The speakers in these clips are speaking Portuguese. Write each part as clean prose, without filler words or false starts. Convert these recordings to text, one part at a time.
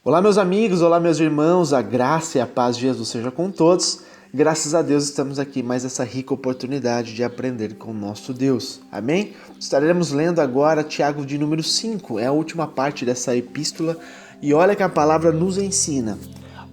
Olá, meus amigos, olá, meus irmãos, a graça e a paz de Jesus seja com todos. Graças a Deus estamos aqui mais essa rica oportunidade de aprender com o nosso Deus. Amém? Estaremos lendo agora Tiago de número 5, é a última parte dessa epístola, e olha que a palavra nos ensina.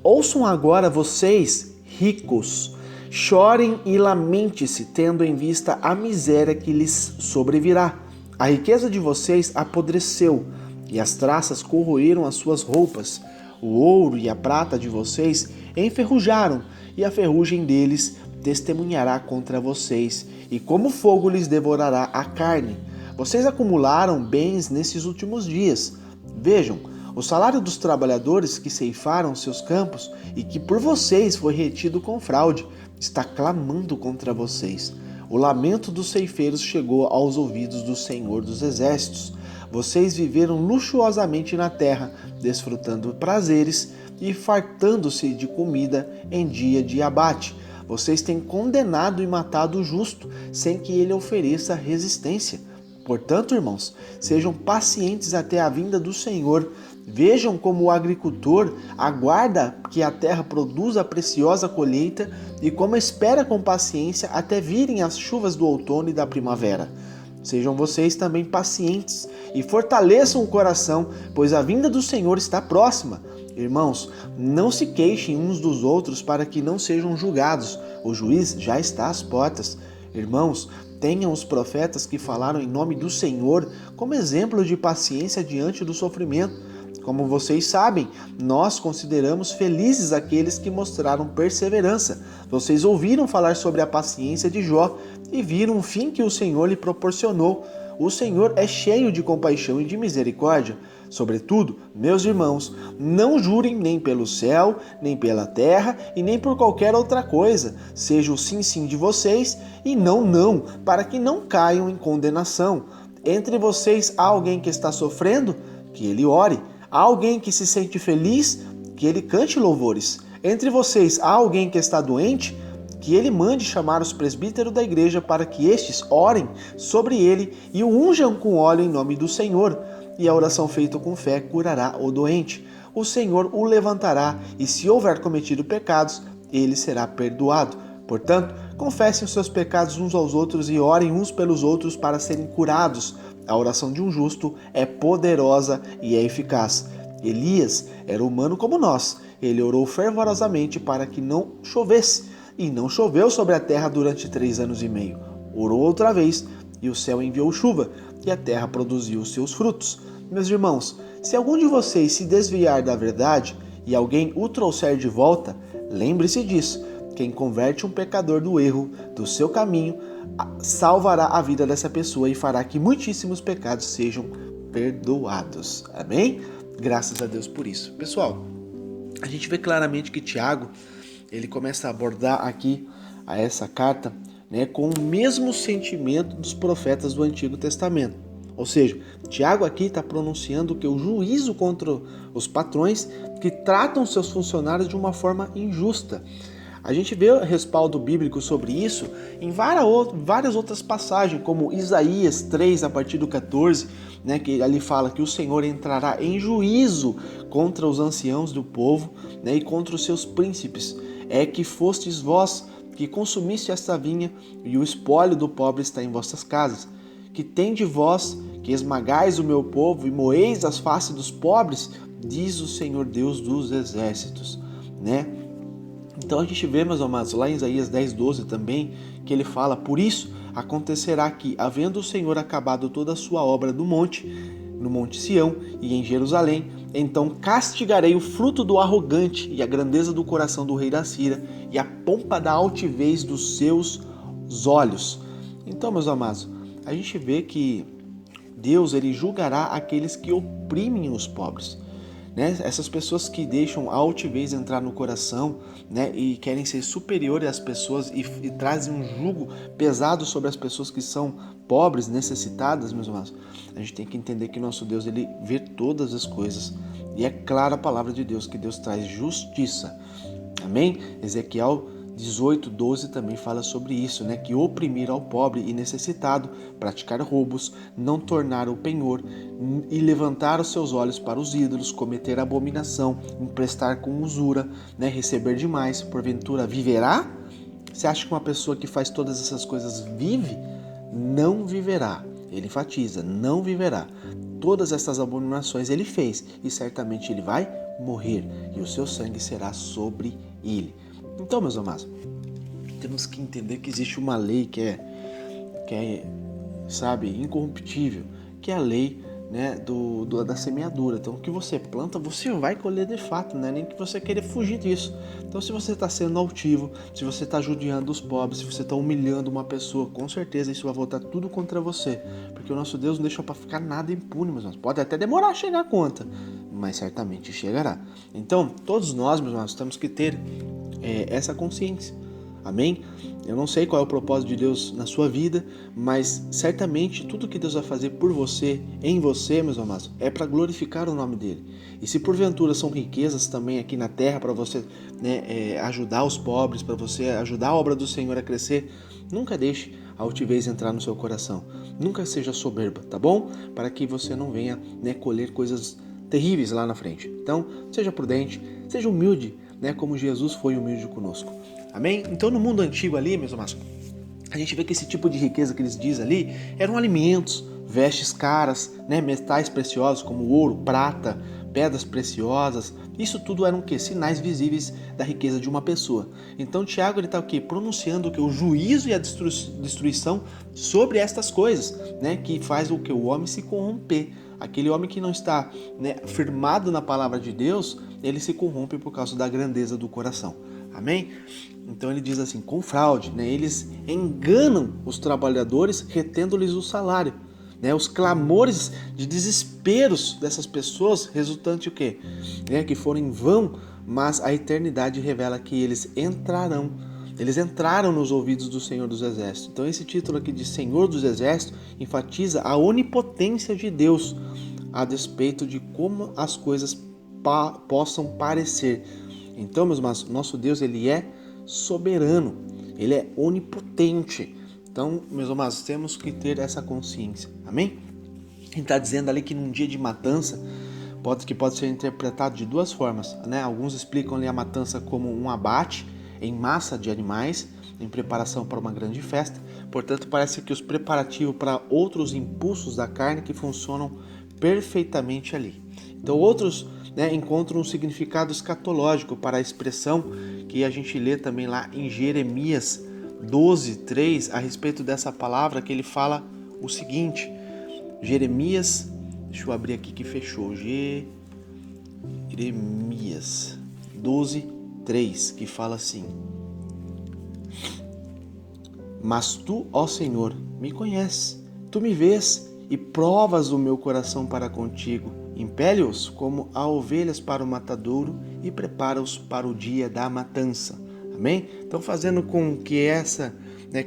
Ouçam agora vocês, ricos, chorem e lamente-se, tendo em vista a miséria que lhes sobrevirá. A riqueza de vocês apodreceu, e as traças corroeram as suas roupas. O ouro e a prata de vocês enferrujaram, e a ferrugem deles testemunhará contra vocês, e como fogo lhes devorará a carne. Vocês acumularam bens nesses últimos dias. Vejam, o salário dos trabalhadores que ceifaram seus campos e que por vocês foi retido com fraude, está clamando contra vocês. O lamento dos ceifeiros chegou aos ouvidos do Senhor dos Exércitos. Vocês viveram luxuosamente na terra, desfrutando prazeres e fartando-se de comida em dia de abate. Vocês têm condenado e matado o justo, sem que ele ofereça resistência. Portanto, irmãos, sejam pacientes até a vinda do Senhor. Vejam como o agricultor aguarda que a terra produza a preciosa colheita e como espera com paciência até virem as chuvas do outono e da primavera. Sejam vocês também pacientes e fortaleçam o coração, pois a vinda do Senhor está próxima. Irmãos, não se queixem uns dos outros para que não sejam julgados. O juiz já está às portas. Irmãos, tenham os profetas que falaram em nome do Senhor como exemplo de paciência diante do sofrimento. Como vocês sabem, nós consideramos felizes aqueles que mostraram perseverança. Vocês ouviram falar sobre a paciência de Jó e viram o fim que o Senhor lhe proporcionou. O Senhor é cheio de compaixão e de misericórdia. Sobretudo, meus irmãos, não jurem nem pelo céu, nem pela terra e nem por qualquer outra coisa. Seja o sim, sim de vocês e não, não, para que não caiam em condenação. Entre vocês há alguém que está sofrendo? Que ele ore. Há alguém que se sente feliz? Que ele cante louvores. Entre vocês há alguém que está doente? Que ele mande chamar os presbíteros da igreja para que estes orem sobre ele e o unjam com óleo em nome do Senhor. E a oração feita com fé curará o doente. O Senhor o levantará e se houver cometido pecados, ele será perdoado. Portanto, confessem os seus pecados uns aos outros e orem uns pelos outros para serem curados. A oração de um justo é poderosa e é eficaz. Elias era humano como nós. Ele orou fervorosamente para que não chovesse. E não choveu sobre a terra durante 3 anos e meio. Orou outra vez, e o céu enviou chuva, e a terra produziu os seus frutos. Meus irmãos, se algum de vocês se desviar da verdade, e alguém o trouxer de volta, lembre-se disso. Quem converte um pecador do erro, do seu caminho, salvará a vida dessa pessoa e fará que muitíssimos pecados sejam perdoados. Amém? Graças a Deus por isso. Pessoal, a gente vê claramente que Tiago, ele começa a abordar aqui a essa carta, com o mesmo sentimento dos profetas do Antigo Testamento. Ou seja, Tiago aqui está pronunciando que o juízo contra os patrões que tratam seus funcionários de uma forma injusta. A gente vê respaldo bíblico sobre isso em várias outras passagens, como Isaías 3, a partir do 14, que ali fala que o Senhor entrará em juízo contra os anciãos do povo, e contra os seus príncipes. É que fostes vós que consumiste esta vinha, e o espólio do pobre está em vossas casas. Que tende vós, que esmagais o meu povo e moeis as faces dos pobres, diz o Senhor Deus dos exércitos. Então a gente vê, meus amados, lá em Isaías 10:12 também, que ele fala: por isso acontecerá que, havendo o Senhor acabado toda a sua obra no monte Sião e em Jerusalém, então castigarei o fruto do arrogante e a grandeza do coração do rei da Síria e a pompa da altivez dos seus olhos. Então, meus amados, a gente vê que Deus ele julgará aqueles que oprimem os pobres. Essas pessoas que deixam a altivez entrar no coração, e querem ser superiores às pessoas e trazem um jugo pesado sobre as pessoas que são pobres, necessitadas, meus irmãos. A gente tem que entender que nosso Deus ele vê todas as coisas e é clara a palavra de Deus que Deus traz justiça. Amém? Ezequiel 18:12 também fala sobre isso, né? Que oprimir ao pobre e necessitado, praticar roubos, não tornar o penhor e levantar os seus olhos para os ídolos, cometer abominação, emprestar com usura, né? Receber demais, porventura viverá? Você acha que uma pessoa que faz todas essas coisas vive? Não viverá. Ele enfatiza, não viverá. Todas essas abominações ele fez e certamente ele vai morrer e o seu sangue será sobre ele. Então, meus amados, temos que entender que existe uma lei que é, sabe, incorruptível, que é a lei, né, da semeadura. Então, o que você planta, você vai colher de fato, né? Nem que você queira fugir disso. Então, se você está sendo altivo, se você está judiando os pobres, se você está humilhando uma pessoa, com certeza isso vai voltar tudo contra você. Porque o nosso Deus não deixa para ficar nada impune, meus irmãos. Pode até demorar a chegar a conta, mas certamente chegará. Então, todos nós, meus irmãos, temos que ter essa consciência. Amém? Eu não sei qual é o propósito de Deus na sua vida, mas certamente tudo que Deus vai fazer por você, em você, meus amados, é para glorificar o nome dele. E se porventura são riquezas também aqui na terra para você, né, ajudar os pobres, para você ajudar a obra do Senhor a crescer, nunca deixe a altivez entrar no seu coração. Nunca seja soberba, tá bom? Para que você não venha, né, colher coisas terríveis lá na frente. Então, seja prudente, seja humilde, né, como Jesus foi humilde conosco. Amém? Então, no mundo antigo ali, meus amados, a gente vê que esse tipo de riqueza que eles dizem ali eram alimentos, vestes caras, né, metais preciosos como ouro, prata, pedras preciosas. Isso tudo eram o quê? Sinais visíveis da riqueza de uma pessoa. Então, Tiago está o quê? Pronunciando o quê? O juízo e a destruição sobre estas coisas, né, que faz o que? O homem se corromper. Aquele homem que não está, né, firmado na palavra de Deus, ele se corrompe por causa da grandeza do coração. Amém? Então ele diz assim, com fraude, né, eles enganam os trabalhadores retendo-lhes o salário. Né, os clamores de desesperos dessas pessoas resultante o quê? Que foram em vão, mas a eternidade revela que eles entraram nos ouvidos do Senhor dos Exércitos. Então esse título aqui de Senhor dos Exércitos enfatiza a onipotência de Deus, a despeito de como as coisas possam parecer. Então, meus irmãos, nosso Deus, ele é soberano, ele é onipotente. Então, meus amados, temos que ter essa consciência. Amém? Ele está dizendo ali que num dia de matança, que pode ser interpretado de duas formas, né? Alguns explicam ali a matança como um abate em massa de animais, em preparação para uma grande festa. Portanto, parece que os preparativos para outros impulsos da carne que funcionam perfeitamente ali. Então, outros, né, encontram um significado escatológico para a expressão que a gente lê também lá em Jeremias 12:3, a respeito dessa palavra, que ele fala o seguinte, Jeremias, deixa eu abrir aqui que fechou, Jeremias 12:3, que fala assim, mas tu, ó Senhor, me conheces, tu me vês e provas o meu coração para contigo, impele-os como a ovelhas para o matadouro e prepara-os para o dia da matança. Amém? Então, fazendo com que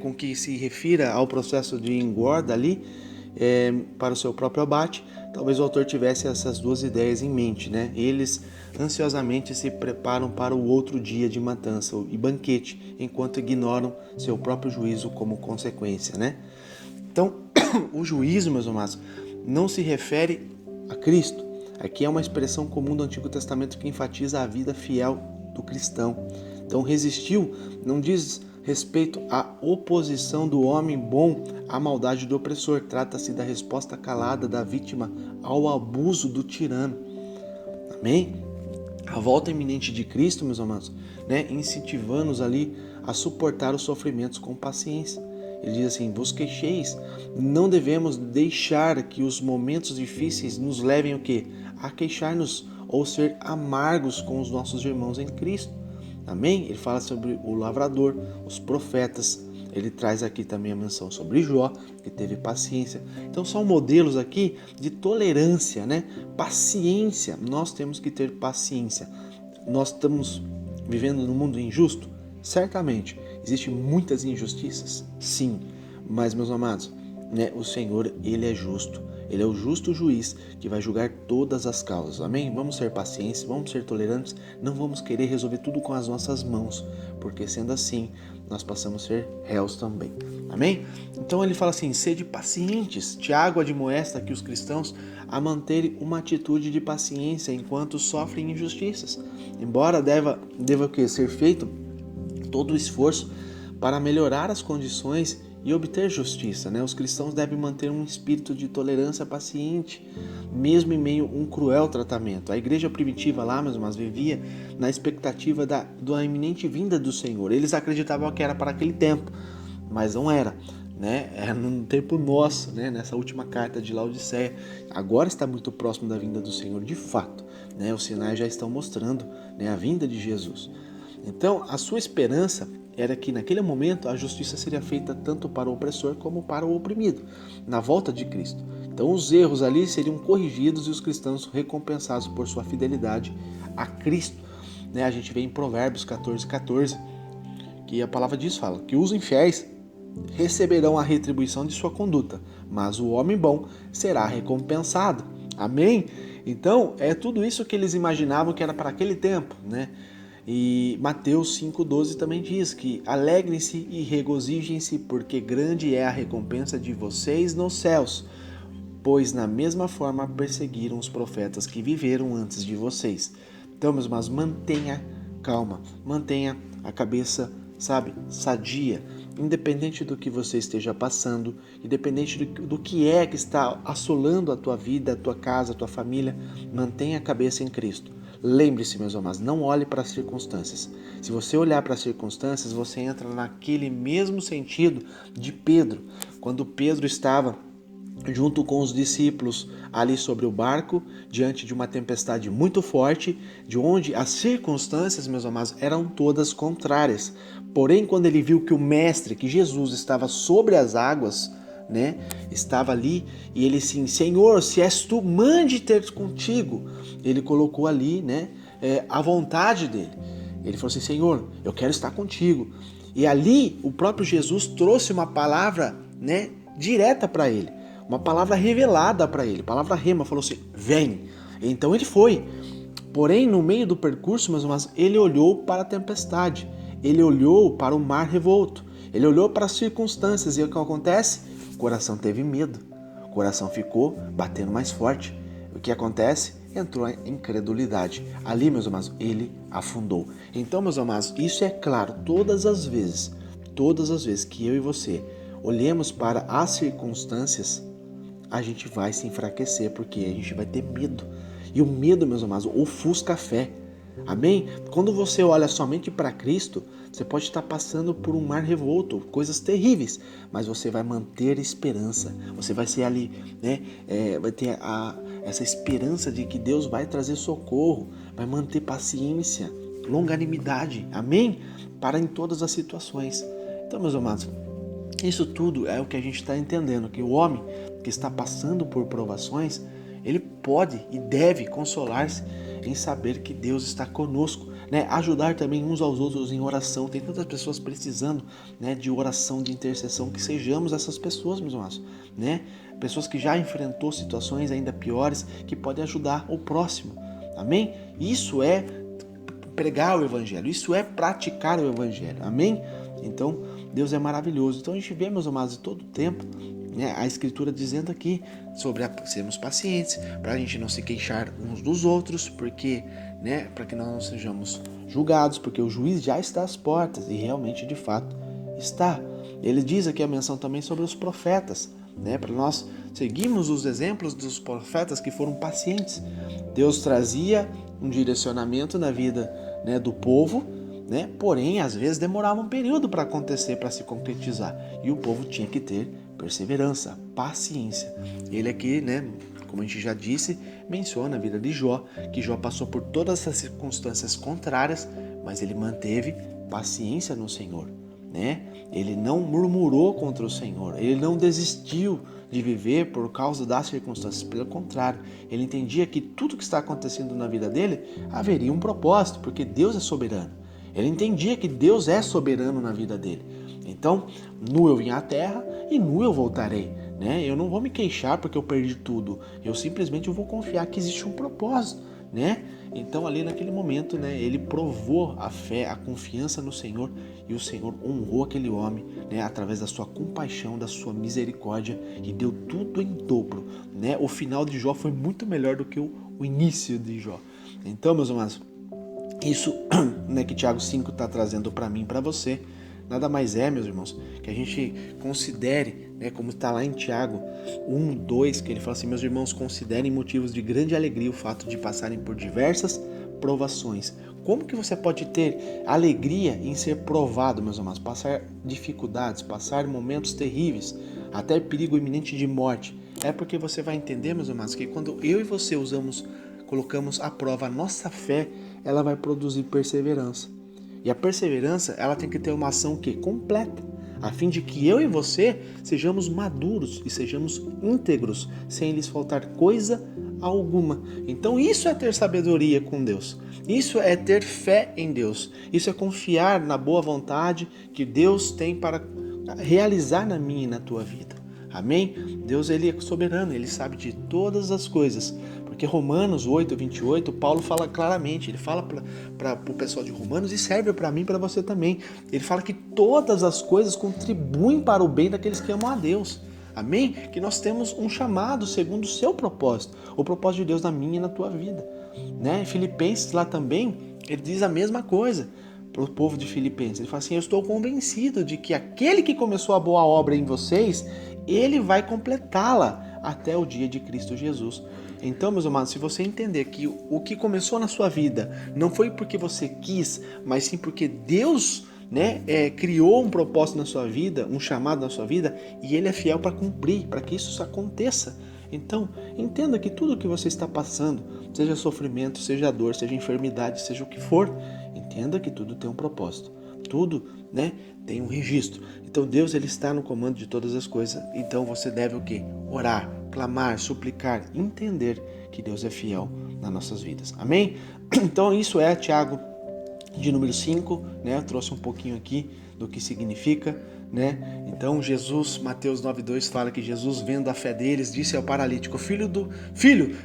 com que se refira ao processo de engorda ali, para o seu próprio abate, talvez o autor tivesse essas duas ideias em mente, né? Eles ansiosamente se preparam para o outro dia de matança e banquete, enquanto ignoram seu próprio juízo como consequência, né? Então, o juízo, meus amados, não se refere a Cristo. Aqui é uma expressão comum do Antigo Testamento que enfatiza a vida fiel do cristão. Então, resistiu não diz respeito à oposição do homem bom à maldade do opressor. Trata-se da resposta calada da vítima ao abuso do tirano. Amém? A volta iminente de Cristo, meus amados, né, incentivando-nos ali a suportar os sofrimentos com paciência. Ele diz assim, vos queixeis, não devemos deixar que os momentos difíceis nos levem o quê? A queixar-nos ou ser amargos com os nossos irmãos em Cristo. Amém? Ele fala sobre o lavrador, os profetas. Ele traz aqui também a menção sobre Jó, que teve paciência. Então são modelos aqui de tolerância, né? Paciência. Nós temos que ter paciência. Nós estamos vivendo num mundo injusto? Certamente. Existem muitas injustiças? Sim. Mas, meus amados, né, o Senhor, ele é justo. Ele é o justo juiz que vai julgar todas as causas. Amém? Vamos ser pacientes, vamos ser tolerantes, não vamos querer resolver tudo com as nossas mãos, porque sendo assim, nós passamos a ser réus também. Amém? Então ele fala assim, sede pacientes. Tiago admoesta aqui os cristãos a manterem uma atitude de paciência enquanto sofrem injustiças. Embora deva ser feito todo o esforço para melhorar as condições e obter justiça, né? Os cristãos devem manter um espírito de tolerância paciente, mesmo em meio a um cruel tratamento. A igreja primitiva lá, meus irmãos, vivia na expectativa da iminente vinda do Senhor. Eles acreditavam que era para aquele tempo, mas não era, né? Era no tempo nosso, né? Nessa última carta de Laodiceia. Agora está muito próximo da vinda do Senhor, de fato, né? Os sinais já estão mostrando, né, a vinda de Jesus. Então, a sua esperança era que naquele momento a justiça seria feita tanto para o opressor como para o oprimido, na volta de Cristo. Então os erros ali seriam corrigidos e os cristãos recompensados por sua fidelidade a Cristo. A gente vê em Provérbios 14:14, que a palavra diz, fala, que os infiéis receberão a retribuição de sua conduta, mas o homem bom será recompensado. Amém? Então, é tudo isso que eles imaginavam que era para aquele tempo, né? E Mateus 5,12 também diz que alegrem-se e regozijem-se, porque grande é a recompensa de vocês nos céus, pois na mesma forma perseguiram os profetas que viveram antes de vocês. Então, meus irmãos, mantenha calma, mantenha a cabeça, sadia, independente do que você esteja passando, independente do que é que está assolando a tua vida, a tua casa, a tua família, mantenha a cabeça em Cristo. Lembre-se, meus amados, não olhe para as circunstâncias. Se você olhar para as circunstâncias, você entra naquele mesmo sentido de Pedro, quando Pedro estava junto com os discípulos ali sobre o barco, diante de uma tempestade muito forte, de onde as circunstâncias, meus amados, eram todas contrárias. Porém, quando ele viu que o Mestre, que Jesus, estava sobre as águas, né, estava ali, e ele assim, Senhor, se és tu, mande ter contigo. Ele colocou ali, né, a vontade dele. Ele falou assim, Senhor, eu quero estar contigo. E ali o próprio Jesus trouxe uma palavra, né, direta para ele, uma palavra revelada para ele, palavra rema, falou assim, vem. Então ele foi. Porém, no meio do percurso, meus irmãos, ele olhou para a tempestade, ele olhou para o mar revolto, ele olhou para as circunstâncias, e o que acontece? O coração teve medo, o coração ficou batendo mais forte. O que acontece? Entrou em incredulidade. Ali, meus amados, ele afundou. Então, meus amados, isso é claro, todas as vezes que eu e você olhemos para as circunstâncias, a gente vai se enfraquecer, porque a gente vai ter medo. E o medo, meus amados, ofusca a fé. Amém? Quando você olha somente para Cristo, você pode estar passando por um mar revolto, coisas terríveis, mas você vai manter esperança. Você vai ser ali, né? Vai ter essa esperança de que Deus vai trazer socorro, vai manter paciência, longanimidade. Amém? Para em todas as situações. Então, meus amados, isso tudo é o que a gente está entendendo, que o homem que está passando por provações, ele pode e deve consolar-se em saber que Deus está conosco, né? Ajudar também uns aos outros em oração. Tem tantas pessoas precisando, né, de oração, de intercessão, que sejamos essas pessoas, meus irmãos, né? Pessoas que já enfrentou situações ainda piores, que podem ajudar o próximo. Amém? Isso é pregar o Evangelho, isso é praticar o Evangelho. Amém? Então, Deus é maravilhoso. Então a gente vê, meus amados, todo o tempo, né, a Escritura dizendo aqui sobre sermos pacientes, para a gente não se queixar uns dos outros, porque, né, para que nós não sejamos julgados, porque o juiz já está às portas, e realmente, de fato, está. Ele diz aqui a menção também sobre os profetas, né, para nós seguirmos os exemplos dos profetas que foram pacientes. Deus trazia um direcionamento na vida, né, do povo, né? Porém, às vezes demorava um período para acontecer, para se concretizar, e o povo tinha que ter perseverança, paciência. Ele aqui, né, como a gente já disse, menciona a vida de Jó, que Jó passou por todas essas circunstâncias contrárias, mas ele manteve paciência no Senhor, né? Ele não murmurou contra o Senhor, ele não desistiu de viver por causa das circunstâncias, pelo contrário, ele entendia que tudo que está acontecendo na vida dele haveria um propósito, porque Deus é soberano. Ele entendia que Deus é soberano na vida dele. Então, nu eu vim à terra e nu eu voltarei. né? Eu não vou me queixar porque eu perdi tudo. Eu simplesmente vou confiar que existe um propósito, né? Então ali naquele momento, né, ele provou a fé, a confiança no Senhor, e o Senhor honrou aquele homem, né, através da sua compaixão, da sua misericórdia, e deu tudo em dobro, né? O final de Jó foi muito melhor do que o início de Jó. Então, meus amados, isso, né, que Tiago 5 está trazendo para mim e para você, nada mais é, meus irmãos, que a gente considere, né, como está lá em Tiago 1, 2, que ele fala assim: meus irmãos, considerem motivos de grande alegria o fato de passarem por diversas provações. Como que você pode ter alegria em ser provado, meus amados? Passar dificuldades, passar momentos terríveis, até perigo iminente de morte. É porque você vai entender, meus amados, que quando eu e você colocamos à prova a nossa fé, ela vai produzir perseverança. E a perseverança, ela tem que ter uma ação completa, a fim de que eu e você sejamos maduros e sejamos íntegros, sem lhes faltar coisa alguma. Então isso é ter sabedoria com Deus. Isso é ter fé em Deus. Isso é confiar na boa vontade que Deus tem para realizar na minha e na tua vida. Amém? Deus, ele é soberano, ele sabe de todas as coisas. Porque Romanos 8, 28, Paulo fala claramente, ele fala para o pessoal de Romanos e serve para mim e para você também. Ele fala que todas as coisas contribuem para o bem daqueles que amam a Deus. Amém? Que nós temos um chamado segundo o seu propósito, o propósito de Deus na minha e na tua vida. Né? Filipenses lá também, ele diz a mesma coisa para o povo de Filipenses. Ele fala assim: eu estou convencido de que aquele que começou a boa obra em vocês, ele vai completá-la até o dia de Cristo Jesus. Então, meus amados, se você entender que o que começou na sua vida não foi porque você quis, mas sim porque Deus, né, criou um propósito na sua vida, um chamado na sua vida, e Ele é fiel para cumprir, para que isso aconteça. Então, entenda que tudo que você está passando, seja sofrimento, seja dor, seja enfermidade, seja o que for, entenda que tudo tem um propósito. Tudo, né, tem um registro. Então Deus, ele está no comando de todas as coisas. Então você deve o quê? Orar, clamar, suplicar, entender que Deus é fiel nas nossas vidas. Amém? Então isso é Tiago de número 5, né? Eu trouxe um pouquinho aqui do que significa, né? Então Jesus, Mateus 9:2 fala que Jesus, vendo a fé deles, disse ao paralítico: Filho,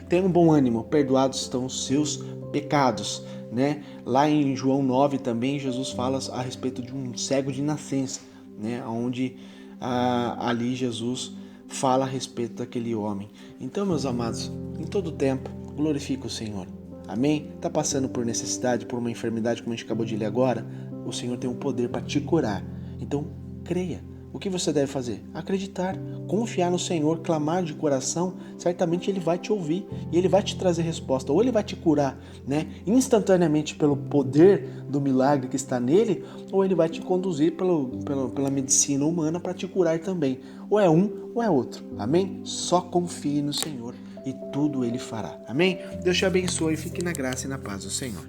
tenha um bom ânimo, perdoados estão os seus pecados. Né? Lá em João 9 também Jesus fala a respeito de um cego de nascença, né? Onde ali Jesus fala a respeito daquele homem. Então, meus amados, em todo tempo, glorifica o Senhor. Amém? Está passando por necessidade, por uma enfermidade, como a gente acabou de ler agora? O Senhor tem o poder para te curar. Então, creia. O que você deve fazer? Acreditar, confiar no Senhor, clamar de coração, certamente Ele vai te ouvir e Ele vai te trazer resposta, ou Ele vai te curar, né, instantaneamente pelo poder do milagre que está nele, ou Ele vai te conduzir pela medicina humana para te curar também. Ou é um ou é outro, amém? Só confie no Senhor e tudo Ele fará, amém? Deus te abençoe e fique na graça e na paz do Senhor.